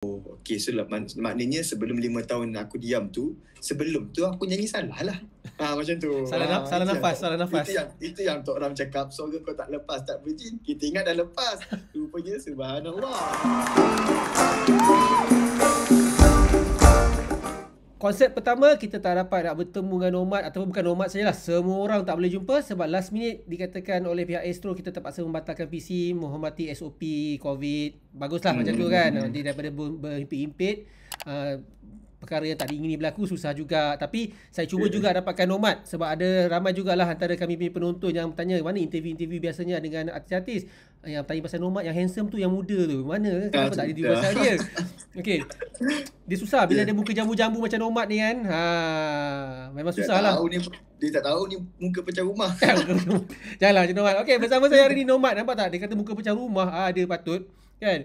Okay, so maknanya sebelum 5 tahun aku diam tu, sebelum tu aku nyanyi salah lah. Macam tu. Salah nafas. Itu yang Tok Ram cakap, so kau tak lepas, tak berjin. Kita ingat dah lepas. Rupanya subhanallah. Konsep pertama, kita tak dapat nak bertemu dengan Nomad, ataupun bukan Nomad sajalah, semua orang tak boleh jumpa sebab last minute dikatakan oleh pihak Astro kita terpaksa membatalkan PC, menghormati SOP COVID. Baguslah macam tu kan, nanti daripada berhimpit-himpit, perkara yang tak diingini berlaku, susah juga. Tapi saya cuba juga dapatkan Nomad sebab ada ramai jugalah antara kami punya penonton yang bertanya mana interview-interview biasanya dengan artis-artis yang tanya pasal Nomad yang handsome tu, yang muda tu, mana, kenapa tak interview pasal dia. Okay, dia susah bila dia muka jambu-jambu macam Nomad ni kan. Memang susah lah. Dia tak tahu ni muka pecah rumah. Janganlah macam Nomad. Okay, bersama saya hari ni Nomad. Nampak tak, dia kata muka pecah rumah. Dia patut kan.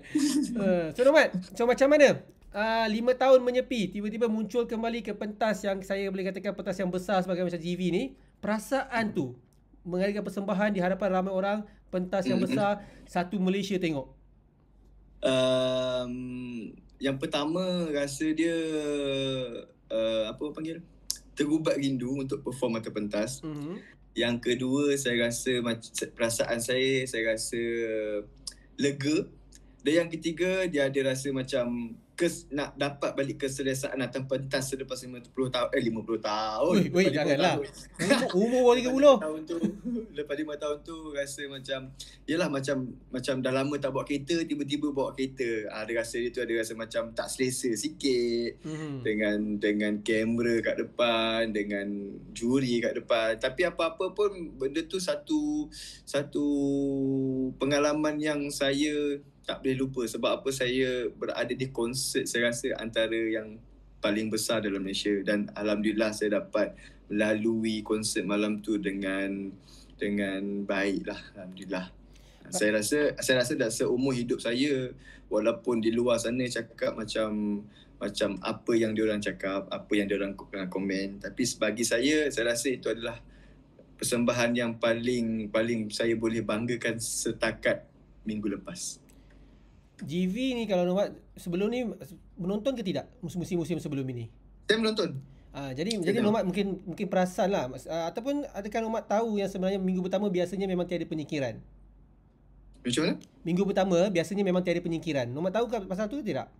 So Nomad, so macam mana 5 tahun menyepi, tiba-tiba muncul kembali ke pentas yang saya boleh katakan pentas yang besar sebagai macam GV ni. Perasaan tu mengadakan persembahan di hadapan ramai orang, pentas yang besar, satu Malaysia tengok. Yang pertama rasa dia tergubat rindu untuk perform atas pentas. Yang kedua saya rasa perasaan saya rasa lega. Dan yang ketiga dia ada rasa macam nak dapat balik keselesaan atas pentas selepas 50 tahun. Weh, janganlah. Umur 30 tahun tu. Lepas 5 tahun tu rasa macam yalah, macam dah lama tak bawa kereta, tiba-tiba bawa kereta. Ada rasa dia tu, ada rasa macam tak selesa sikit. Dengan kamera kat depan, dengan juri kat depan. Tapi apa-apa pun benda tu satu pengalaman yang saya tak boleh lupa. Sebab apa, saya berada di konsert saya rasa antara yang paling besar dalam Malaysia. Dan alhamdulillah saya dapat melalui konsert malam tu dengan baik lah. Alhamdulillah. Saya rasa dah seumur hidup saya, walaupun di luar sana cakap macam apa yang diorang cakap, apa yang diorang komen, tapi bagi saya rasa itu adalah persembahan yang paling saya boleh banggakan setakat minggu lepas. GV ni kalau Nomad sebelum ni menonton ke tidak musim-musim sebelum ini? Saya menonton. Jadi Nomad mungkin perasan lah, ataupun adakah Nomad tahu yang sebenarnya minggu pertama biasanya memang tiada penyingkiran? Macam mana? Minggu pertama biasanya memang tiada penyingkiran. Nomad tahu ke pasal tu ke tidak?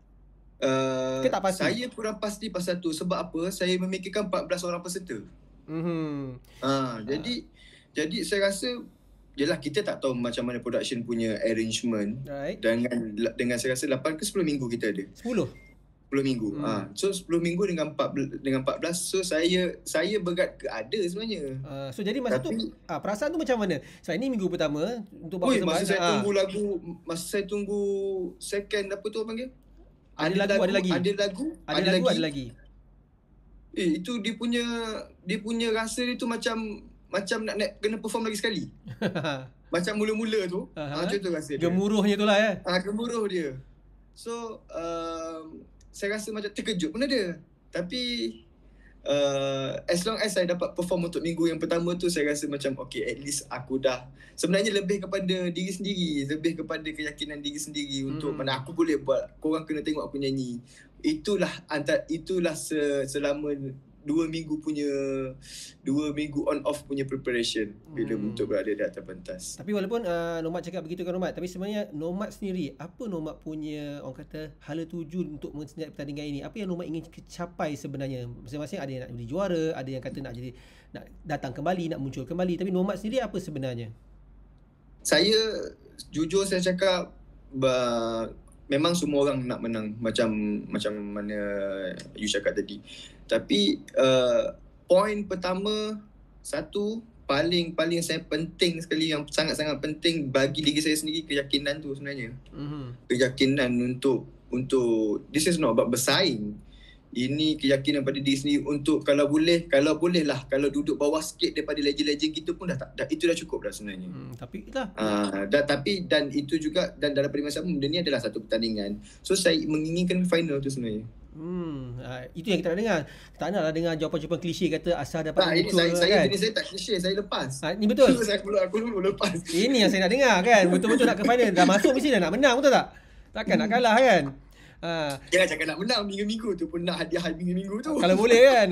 Ke tak pasti? Saya kurang pasti pasal tu. Sebab apa? Saya memikirkan 14 orang peserta. Jadi saya rasa yelah, kita tak tahu macam mana production punya arrangement. Right. Dengan saya rasa 8 ke 10 minggu kita ada. 10 minggu. So 10 minggu dengan 14, so saya berat ke ada sebenarnya. So jadi masa tu perasaan tu macam mana? So ini minggu pertama untuk buat persembahan. Masa saya tunggu lagu, masa saya tunggu second apa tu panggil? Ada lagi. Itu dia punya rasa dia tu macam nak kena perform lagi sekali. Macam mula-mula tu. Macam tu rasa dia. Gemuruhnya tu lah ya. Gemuruh dia. So saya rasa macam terkejut pun ada. Tapi as long as saya dapat perform untuk minggu yang pertama tu, saya rasa macam okay, at least aku dah, sebenarnya lebih kepada diri sendiri, lebih kepada keyakinan diri sendiri untuk mana aku boleh buat, korang kena tengok aku nyanyi. Itulah selama 2 minggu on off punya preparation bila untuk berada di atas pentas. Tapi walaupun Nomad cakap begitu kan Nomad, tapi sebenarnya Nomad sendiri, apa Nomad punya orang kata hala tuju untuk menjadi pertandingan ini? Apa yang Nomad ingin capai sebenarnya? Masing-masing ada yang nak jadi juara, ada yang kata nak datang kembali, nak muncul kembali. Tapi Nomad sendiri apa sebenarnya? Saya jujur saya cakap memang semua orang nak menang macam mana you cakap tadi. Tapi poin pertama, satu paling saya penting sekali, yang sangat-sangat penting bagi diri saya sendiri, keyakinan tu sebenarnya. Keyakinan untuk this is not about bersaing. Ini keyakinan pada diri sendiri untuk kalau boleh lah, kalau duduk bawah sikit daripada legend-legend kita pun dah itu dah cukup dah sebenarnya. Tapi itulah. Dan itu juga, dan dalam pada masa benda ni adalah satu pertandingan. So saya menginginkan final tu sebenarnya. Itu yang kita nak dengar. Tak naklah dengar jawapan-jawapan klise kata asal dapat muncul kan. Ini saya tak klise, saya lepas. Ini betul. Aku dulu lepas. Ini yang saya nak dengar kan. Betul-betul nak ke final. Dah masuk mesti dah nak menang, betul tak? Takkan nak kalah kan. Jangan cakap nak menang minggu-minggu tu pun nak hadiah minggu-minggu tu. Kalau boleh kan.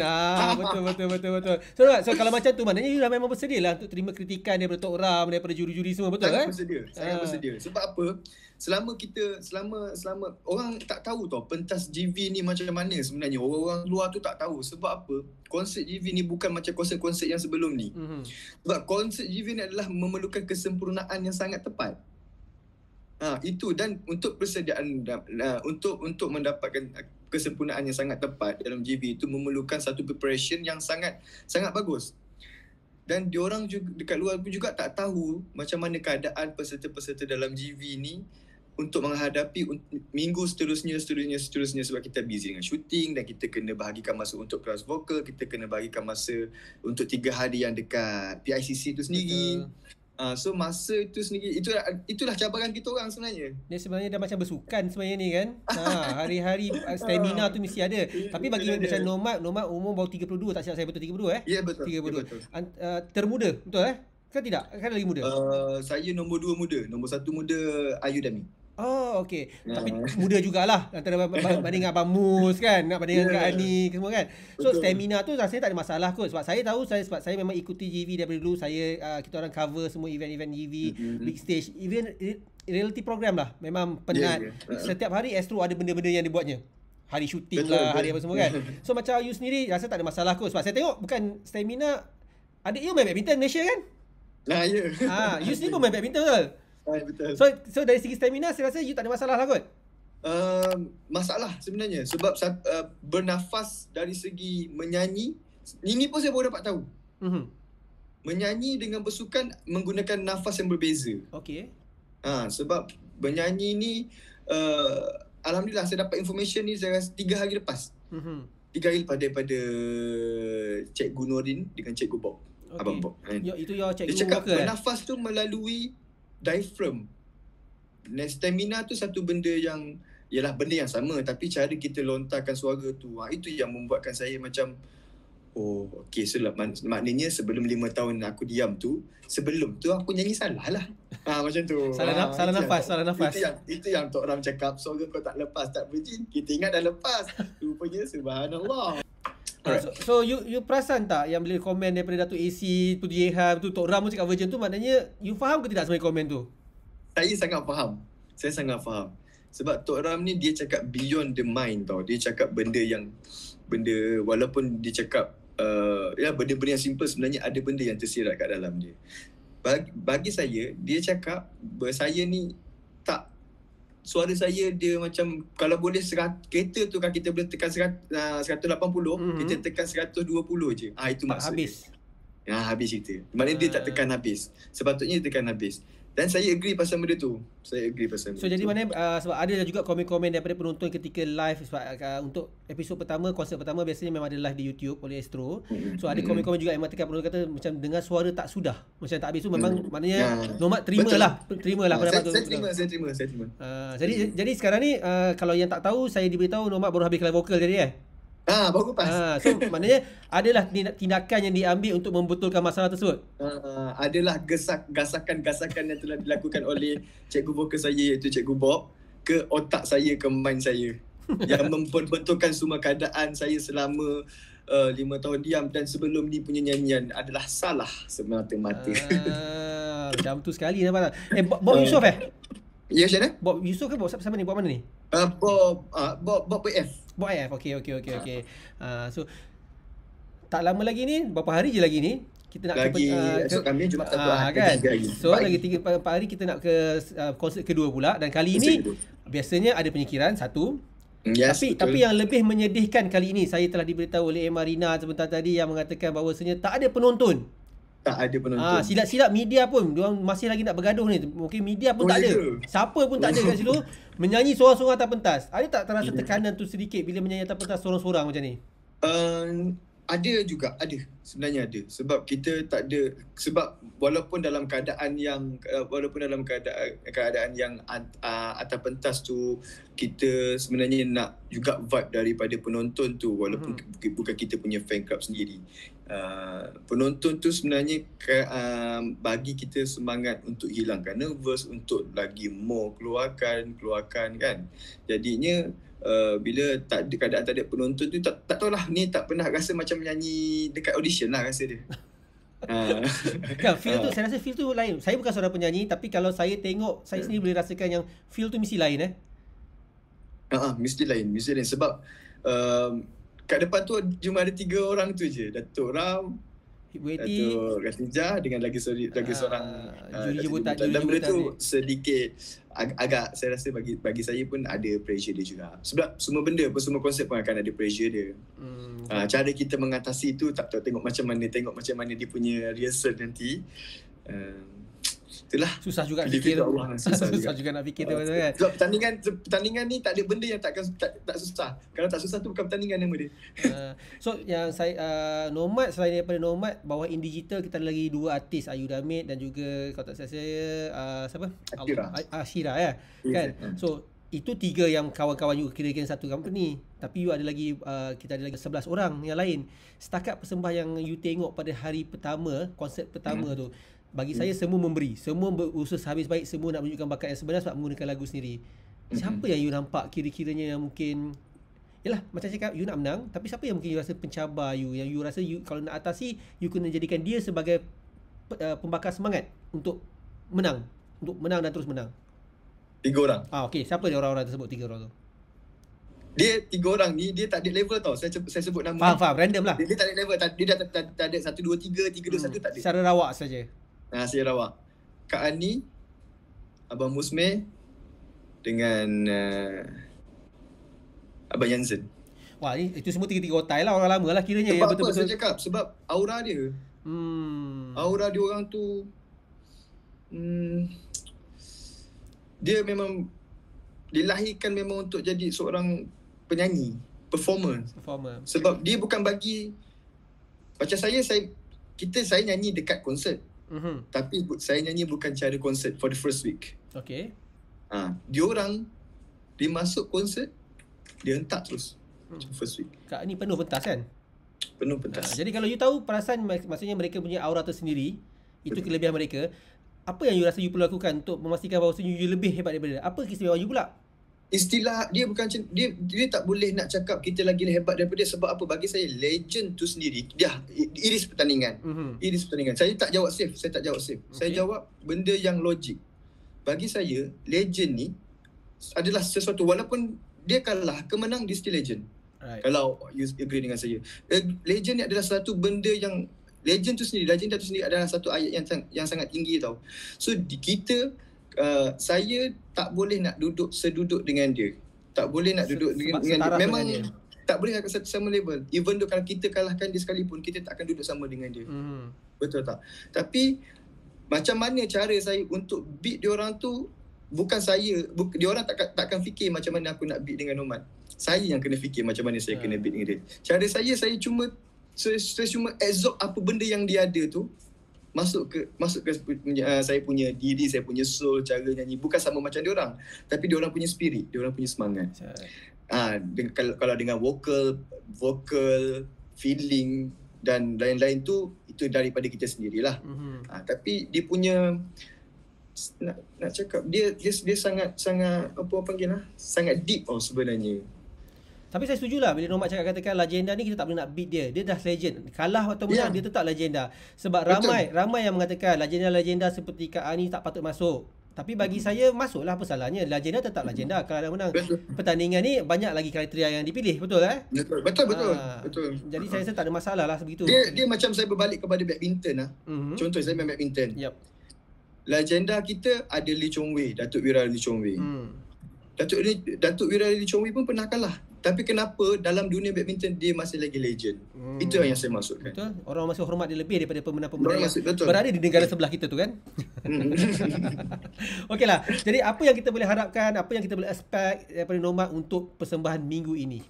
Betul. So kalau macam tu maknanya you dah memang bersedia lah untuk terima kritikan daripada Tok Ram, daripada juri-juri semua, betul kan? Sangat bersedia. Sebab apa? Selama orang tak tahu tau pentas GV ni macam mana sebenarnya. Orang luar tu tak tahu. Sebab apa? Konsert GV ni bukan macam konsert-konsert yang sebelum ni. Sebab konsert GV ni adalah memerlukan kesempurnaan yang sangat tepat. Itu, dan untuk persediaan untuk mendapatkan kesempurnaan yang sangat tepat dalam GV itu memerlukan satu preparation yang sangat bagus. Dan diorang juga dekat luar pun juga tak tahu macam mana keadaan peserta-peserta dalam GV ni untuk menghadapi minggu seterusnya sebab kita busy dengan syuting dan kita kena bahagikan masa untuk kelas vokal, kita kena bahagikan masa untuk 3 hari yang dekat PICC tu sendiri. So masa itu sendiri itulah cabaran kita orang sebenarnya. Dia sebenarnya dah macam bersukan sebenarnya ni kan. Hari-hari stamina tu mesti ada. Tapi bagi macam Nomad umur baru 32, tak silap saya, betul 32 Ya betul. 32. Ya, betul. Termuda, betul Kan tidak? Kan lagi muda? Saya nombor 2 muda, nombor 1 muda Ayu Dami. Oh, okey. Tapi muda jugalah antara banding Abang Mus kan, nak bandingkan Kak Ani semua kan. So stamina tu rasanya tak ada masalah kot. Sebab saya tahu sebab saya memang ikuti GV daripada dulu. Kita orang cover semua event-event GV, big stage, even reality program lah. Memang penat. Setiap hari Astro ada benda-benda yang dibuatnya. Hari syuting lah, hari apa semua kan. So macam you sendiri rasa tak ada masalah kot. Sebab saya tengok bukan stamina, adik you main badminton Malaysia kan? Ya. You sendiri pun main badminton betul? Betul. So dari segi stamina saya rasa you tak ada masalah lah kot. Masalah sebenarnya sebab bernafas dari segi menyanyi ini pun saya baru dapat tahu. Menyanyi dengan bersukan menggunakan nafas yang berbeza. Okey. Sebab menyanyi ni alhamdulillah saya dapat information ni saya rasa 3 hari lepas. 3 hari lepas daripada Cikgu Norin dengan Cikgu Bob. Abang Bob. Itu your cikgu. Dia cakap bernafas tu melalui diaphragm. Stamina tu satu benda yang ialah benda yang sama tapi cara kita lontarkan suara tu itu yang membuatkan saya macam okey, so maknanya sebelum 5 tahun aku diam tu, sebelum tu aku nyanyi salah lah. Macam tu. Salah nafas. Itu yang Tok Ram cakap, suara kau tak lepas, tak berjin. Kita ingat dah lepas. Rupanya subhanallah. So you perasan tak yang bila komen daripada Datuk AC tu Jehan tu Tok Ram pun cakap version tu, maknanya you faham ke tidak sebenarnya komen tu? Saya sangat faham. Sebab Tok Ram ni dia cakap beyond the mind tau. Dia cakap benda walaupun dia cakap benda-benda yang simple, sebenarnya ada benda yang tersirat kat dalam dia. Bagi saya, dia cakap saya ni tak, suara saya dia macam kalau boleh kereta tu kan kita boleh tekan 180, kita tekan 120 je. Itu maksud habis. Habis cerita. Maknanya dia tak tekan habis. Sepatutnya dia tekan habis. Dan saya agree pasal benda tu. So jadi mana sebab ada juga komen-komen daripada penonton ketika live sebab untuk episod pertama, konsert pertama biasanya memang ada live di YouTube oleh Astro. So ada komen-komen juga yang mengatakan penonton kata macam dengar suara tak sudah, macam tak habis tu memang maknanya Nomad terimalah pendapat tu. Saya terima. Jadi sekarang ni kalau yang tak tahu, saya diberitahu Nomad baru habis kelas vokal jadi baru lepas. So maknanya adalah tindakan yang diambil untuk membetulkan masalah tersebut. Adalah gasakan yang telah dilakukan oleh cikgu vokal saya iaitu Cikgu Bob ke otak saya, ke mind saya yang membetulkan semua keadaan saya selama 5 tahun diam dan sebelum ni punya nyanyian adalah salah semata-mata. Macam tu sekali nampak tak? Bob Yusof Ya, Syana? Bob Yusof ke Bob sama ni? Bob mana ni? Bob PF. Bob PF. Okey. So tak lama lagi ni, berapa hari je lagi ni kita nak esok kami Jumaat satu hari kan? hari. So lagi 3-4 hari kita nak ke konsert kedua pula, dan kali ini biasanya ada penyikiran satu. Tapi yang lebih menyedihkan kali ini, saya telah diberitahu oleh Marina sebentar tadi yang mengatakan bahawasanya tak ada penonton. Silap-silap media pun diorang masih lagi nak bergaduh ni. Mungkin media pun tak ada. Siapa pun tak ada kat situ menyanyi seorang-seorang atas pentas. Ada tak terasa tekanan tu sedikit bila menyanyi atas pentas seorang-seorang macam ni? Ada juga, sebenarnya ada. Sebab kita tak ada, sebab walaupun dalam keadaan yang atas pentas tu kita sebenarnya nak juga vibe daripada penonton tu, walaupun bukan kita punya fan club sendiri. Penonton tu sebenarnya bagi kita semangat untuk hilangkan nervous, untuk lagi more keluarkan kan. Jadinya bila tak ada keadaan tak ada penonton tu, tak tahulah, ni tak pernah rasa macam menyanyi dekat audition lah rasa dia. Kan feel tu, saya rasa feel tu lain. Saya bukan seorang penyanyi, tapi kalau saya tengok, saya sendiri boleh rasakan yang feel tu mesti lain Mesti lain sebab kat depan tu cuma ada 3 orang tu je. Datuk Ram, Ibu Eti, Datuk Khadijah dengan lagi seorang juri jemputan. Dan benda tu sedikit agak saya rasa bagi saya pun ada pressure dia juga. Sebab semua benda pun, semua konsep pun akan ada pressure dia. Cara kita mengatasi tu tak tahu, tengok macam mana dia punya rehearsal nanti. Itulah. Susah juga nak fikir. Susah juga nak fikir tu kan. Sebab pertandingan ni tak ada benda yang tak susah. Kalau tak susah tu bukan pertandingan nama dia. So yang saya Nomad, selain daripada Nomad, bawah In Digital kita ada lagi 2 artis, Ayu Damit dan juga kalau tak saya siapa? Ashira ya. Kan. So itu 3 yang kawan-kawan you kira-kira satu company. Tapi you ada lagi kita ada lagi 11 orang yang lain. Setakat persembahan yang you tengok pada hari pertama, konsep pertama tu, bagi saya semua memberi, semua berusaha habis baik, semua nak menunjukkan bakat yang sebenar sebab menggunakan lagu sendiri. Siapa yang you nampak kira-kiranya yang mungkin, yalah macam cakap you nak menang, tapi siapa yang mungkin you rasa pencabar you, yang you rasa you kalau nak atasi, you kena jadikan dia sebagai pembakar semangat untuk menang dan terus menang? 3 orang. Okey, siapa dia orang-orang tersebut, 3 orang tu? Dia 3 orang ni dia tak ada level tau. Saya sebut nama. Faham, random lah. Dia tak ada level. Dia tak ada 1 2 3 3 2 1 tak ada. Secara rawak saja. Saya rawak. Kak Ani, Abang Musme dengan Abang Yanzen. Wah, itu semua 3 otai lah, orang lama lah kiranya. Sebab apa saya cakap? Sebab aura dia. Aura dia orang tu dia memang dilahirkan memang untuk jadi seorang penyanyi, performer. Sebab dia bukan bagi macam saya nyanyi dekat konsert. Tapi saya nyanyi bukan cara konsert for the first week. Okay. Dia masuk konsert, dia hentak terus first week. Kak ni penuh pentas kan? Penuh pentas. Jadi kalau you tahu perasaan, maksudnya mereka punya aura tersendiri, itu kelebihan mereka. Apa yang you rasa you perlu lakukan untuk memastikan bahawa you lebih hebat daripada dia? Apa keistimewaan you pula? Istilah dia bukan dia tak boleh nak cakap kita lagi hebat daripada dia. Sebab apa? Bagi saya legend tu sendiri dia iris pertandingan. Iris pertandingan. Saya tak jawab safe. Okay. Saya jawab benda yang logik. Bagi saya legend ni adalah sesuatu, walaupun dia kalah ke menang, dia still legend. Right. Kalau you agree dengan saya. Legend ni adalah satu benda yang legend tu sendiri adalah satu ayat yang sangat tinggi tau. So kita saya tak boleh nak duduk seduduk dengan dia. Tak boleh nak duduk dengan dia. Memang dia tak boleh nak sama level. Even though kalau kita kalahkan dia sekalipun, kita tak akan duduk sama dengan dia. Betul tak? Tapi macam mana cara saya untuk beat dia orang tu, bukan saya. Dia orang takkan fikir macam mana aku nak beat dengan Nomad. Saya yang kena fikir macam mana saya kena beat dengan dia. Cara saya cuma absorb apa benda yang dia ada tu, masuk ke saya punya diri, saya punya soul, cara nyanyi. Bukan sama macam dia orang, tapi dia orang punya spirit, dia orang punya semangat. Kalau dengan vocal, feeling dan lain-lain tu, itu daripada kita sendirilah. Tapi dia punya nak cakap dia sangat apa panggil sangat deep sebenarnya. Tapi saya setujulah bila Nomad cakap, katakan legenda ni kita tak boleh nak beat dia. Dia dah legend. Kalah atau menang, dia tetap legenda. Sebab ramai yang mengatakan legenda seperti Kak Ani tak patut masuk. Tapi bagi saya masuklah, apa salahnya? Legenda tetap legenda. Kalau dah menang pertandingan ni, banyak lagi kriteria yang dipilih. Betul Betul. Jadi saya rasa tak ada masalah lah sebegitu. Dia macam saya berbalik kepada badminton . Contoh saya main badminton. Legenda kita ada Lee Chong Wei, Datuk Wira Lee Chong Wei. Datuk Wira Lee Chong Wei pun pernah kalah. Tapi kenapa dalam dunia badminton dia masih lagi legend? Itu yang saya maksudkan. Betul. Orang masih hormat dia lebih daripada pemenang-pemenang yang berada di negara sebelah kita tu kan. Okeylah. Jadi apa yang kita boleh harapkan, apa yang kita boleh expect daripada Nomad untuk persembahan minggu ini?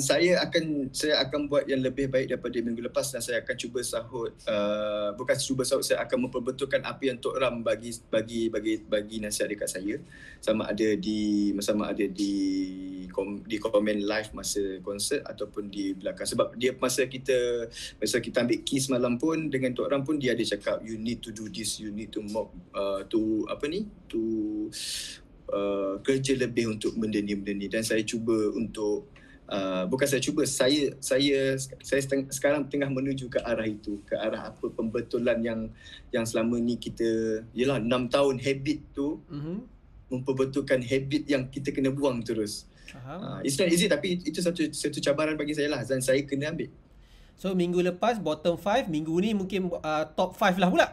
Saya akan buat yang lebih baik daripada minggu lepas, dan saya akan cuba sahut, saya akan memperbetulkan apa yang Tok Ram bagi nasihat dekat saya, sama ada di komen live masa konsert ataupun di belakang. Sebab dia masa kita ambil key semalam pun dengan Tok Ram pun, dia ada cakap you need to do this, you need to kerja lebih untuk benda ni dan saya cuba untuk bukan saya cuba, saya sekarang tengah menuju ke arah itu, ke arah apa pembetulan yang selama ni kita 6 tahun habit tu memperbetulkan habit yang kita kena buang terus. It's not easy, tapi itu satu cabaran bagi saya lah dan saya kena ambil. So minggu lepas bottom 5, minggu ni mungkin top 5 lah pula.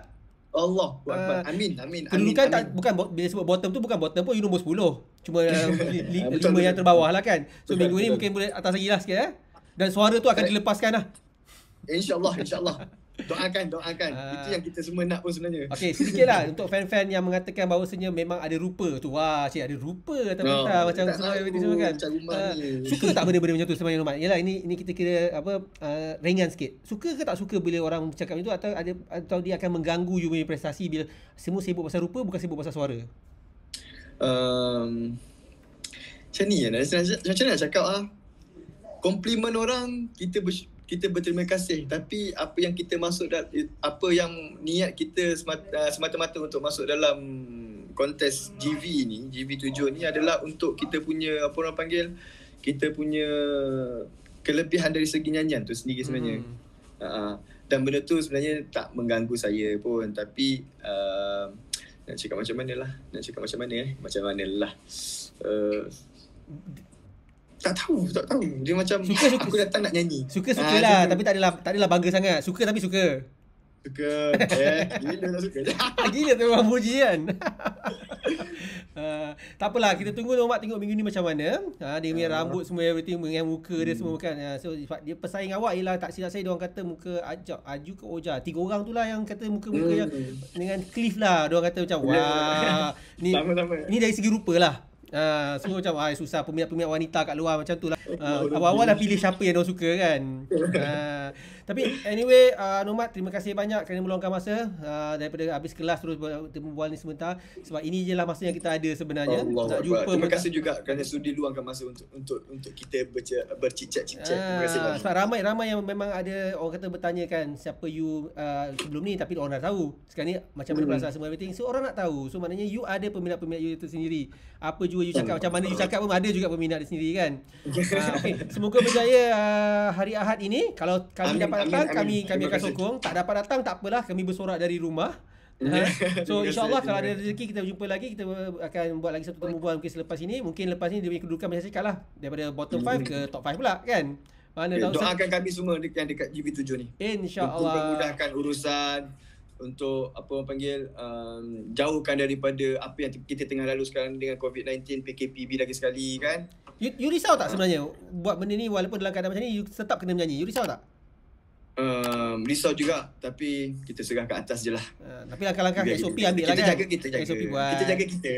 Allah amin. Kedudukan tak, bukan bila sebut bottom tu bukan bottom pun, you nombor 10. Cuma 5 yang terbawah lah kan. So minggu ni mungkin boleh atas lagi lah sikit Dan suara tu akan dilepaskan lah. InsyaAllah. Doakan. Itu yang kita semua nak pun sebenarnya. Okey, sedikit lah untuk fan-fan yang mengatakan bahawasanya memang ada rupa tu. Wah, cik ada rupa kata mentah macam semua kan. Suka tak benda-benda macam tu sebenarnya Nomat? Yalah, ini kita kira ringan sikit. Suka ke tak suka bila orang cakap macam tu, atau dia akan mengganggu you punya prestasi bila semua sibuk pasal rupa bukan sibuk pasal suara? Macam ni macam nak cakap komplimen orang kita berterima kasih, tapi apa yang kita masuk apa yang niat kita semata-mata untuk masuk dalam kontes GV7 ni adalah untuk kita punya kita punya kelebihan dari segi nyanyian tu sendiri sebenarnya. Dan benda tu sebenarnya tak mengganggu saya pun, tapi nak cakap macam mana lah. Tak tahu. Dia macam suka. Aku datang nak nyanyi. Suka lah, tapi tak adalah bangga sangat. Suka tapi suka. Gila tak suka. Gila tu orang puji kan. Tak apalah, kita tunggu Nomat tengok minggu ni macam mana. Dia punya rambut semua, everything dengan muka dia semua kan. So dia pesaing awak ialah, tak silap saya diorang kata muka Aju ke Oja. 3 orang tu lah yang kata muka-muka yang dengan Cliff lah. Diorang kata macam wah, ni dari segi rupa lah. Semua macam susah peminat-peminat wanita kat luar macam tu lah. Awal-awal dah pilih siapa yang diorang suka kan. Tapi anyway, Nomat, terima kasih banyak kerana meluangkan masa daripada habis kelas terus berbual ni sebentar, sebab ini je lah masa yang kita ada sebenarnya. Nak jumpa. Terima kasih juga kerana sudi luangkan masa untuk kita bercicak-cicak. Terima kasih banyak. Sebab ramai yang memang ada orang kata bertanya kan siapa you sebelum ni, tapi orang dah tahu. Sekarang ni macam mana perasaan semua everything. So orang nak tahu. So maknanya you ada peminat-peminat you itu sendiri. Apa juga you cakap, macam mana you cakap pun ada juga peminat dia sendiri kan. Okay. Semoga berjaya hari Ahad ini. Kalau kami dapat datang, kami akan sokong. Tak dapat datang tak apalah, kami bersorak dari rumah. So insyaAllah kalau ada rezeki kita jumpa lagi. Kita akan buat lagi satu pertemuan mungkin selepas ini. Mungkin lepas ni dia punya kedudukan macam cakap lah, daripada bottom 5 ke top 5 pula kan. Mana tahu. Doakan kami semua yang dekat GV7 ni, InsyaAllah, untuk memudahkan urusan, untuk jauhkan daripada apa yang kita tengah lalu sekarang dengan COVID-19, PKPB lagi sekali kan. You risau tak sebenarnya buat benda ni walaupun dalam keadaan macam ni you tetap kena menyanyi? You risau tak? Risau juga, tapi kita serah ke atas je lah. Tapi langkah-langkah SOP ambil lah kan. Kita jaga kita.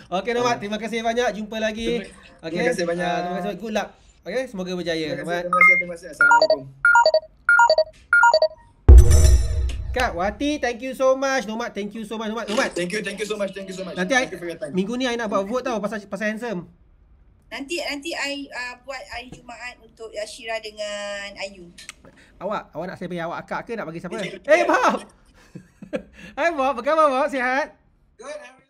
Okey Nomat, terima kasih banyak, jumpa lagi. Terima kasih banyak. Terima kasih, good luck. Okey, semoga berjaya. Terima kasih. Assalamualaikum. Kak Wati, thank you so much. Nomat, thank you so much. Nomat. Thank you so much. Nanti minggu ni I nak buat vote tau pasal handsome. Nanti I buat hari Jumaat untuk Syira dengan Ayu. Awak nak saya bagi awak akak ke nak bagi siapa? Bob. Hai Bob, apa khabar Bob? Sihat? Good.